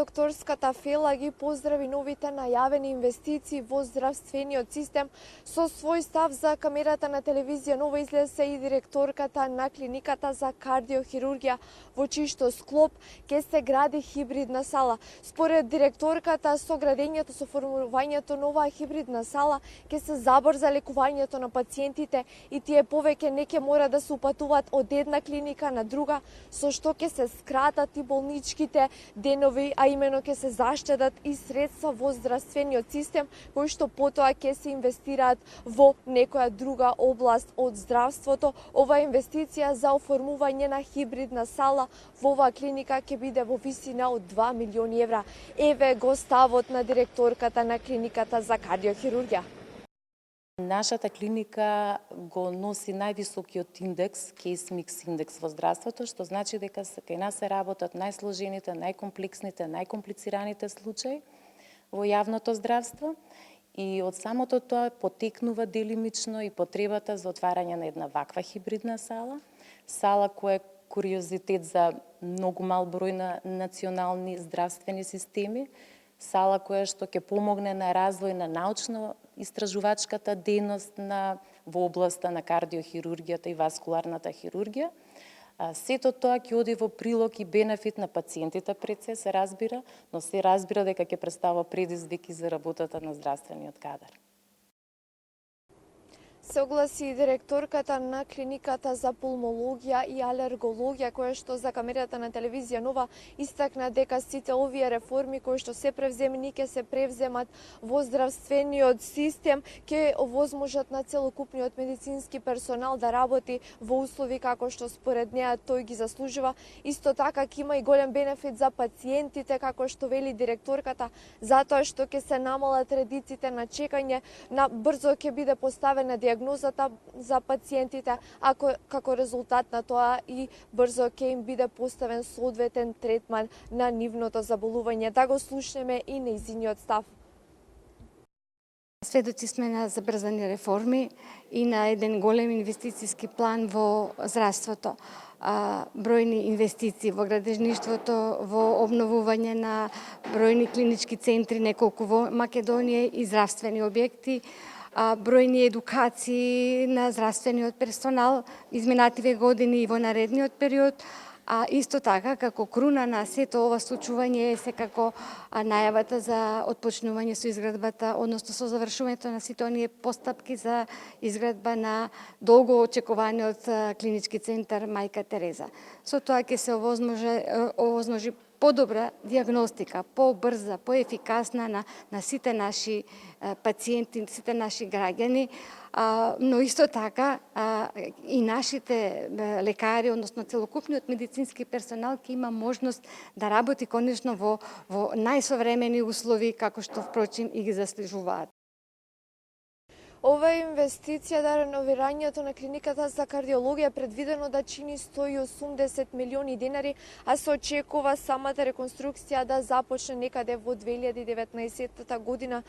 докторската Фела ги поздрави новите најавени инвестиции во здравствениот систем. Со свој став за камерата на телевизија Нова излезе и директорката на клиниката за кардиохирургија, во чишто склоп ќе се гради хибридна сала. Според директорката, со градењето, со формувањето на оваа хибридна сала ќе се забрза лекувањето на пациентите и тие повеќе не ќе мора да се упатуваат од една клиника на друга, со што ќе се скратат и болничките денови, а имено ќе се заштедат и средства во здравствениот систем, кои што потоа ќе се инвестираат во некоја друга област од здравството. Ова инвестиција за оформување на хибридна сала во оваа клиника ќе биде во висина од 2 милиони евра. Еве го ставот на директорката на клиниката за кардиохирургија. Нашата клиника го носи највисокиот индекс, case mix индекс во здравството, што значи дека кај нас се работат најсложените, најкомплексните, најкомплицираните случаи во јавното здравство и од самото тоа потекнува делимично и потребата за отварање на една ваква хибридна сала која е куриозитет за многу мал број на национални здравствени системи, сала која што ќе помогне на развој на научно-истражувачката дејност во областа на кардиохирургијата и васкуларната хирургија. Сето тоа ќе оди во прилог и бенефит на пациентите пред се разбира, но се разбира дека ќе представува предизвик за работата на здравствениот кадар. Се огласи и директорката на клиниката за пулмологија и алергологија, која што за камерата на телевизија Нова истакна дека сите овие реформи кои што се превземени ќе се превземат во здравствениот систем, ќе овозможат на целокупниот медицински персонал да работи во услови како што според неа тој ги заслужува. Исто така ќе има и голем бенефит за пациентите, како што вели директорката, затоа што ќе се намалат редиците на чекање, на брзо ќе биде поставена диагнозата за пациентите, а како резултат на тоа и брзо ќе им биде поставен соодветен третман на нивното заболување. Да го слушнеме и нејзиниот став. Сведоци сме на забрзани реформи и на еден голем инвестициски план во здравството. Бројни инвестиции во градежништвото, во обновување на бројни клинички центри, неколку во Македонија и здравствени објекти, бројни едукации на здравствениот персонал изминативе години и во наредниот период, а исто така како круна на сето ова случување е секако најавата за отпочнување со изградбата, односно со завршувањето на сите оние постапки за изградба на долго очекуваниот клинички центар Мајка Тереза. Со тоа ќе се овозможи подобра диагностика, побрза, поефикасна на сите наши пациенти, сите наши граѓани, но исто така и нашите лекари, односно целокупниот медицински персонал ќе има можност да работи конечно во најсовремени услови, како што впрочем и ги заслужуваат. Ова инвестиција да реновирањето на клиниката за кардиологија е предвидено да чини 180 милиони денари, а се очекува самата реконструкција да започне некаде во 2019 година.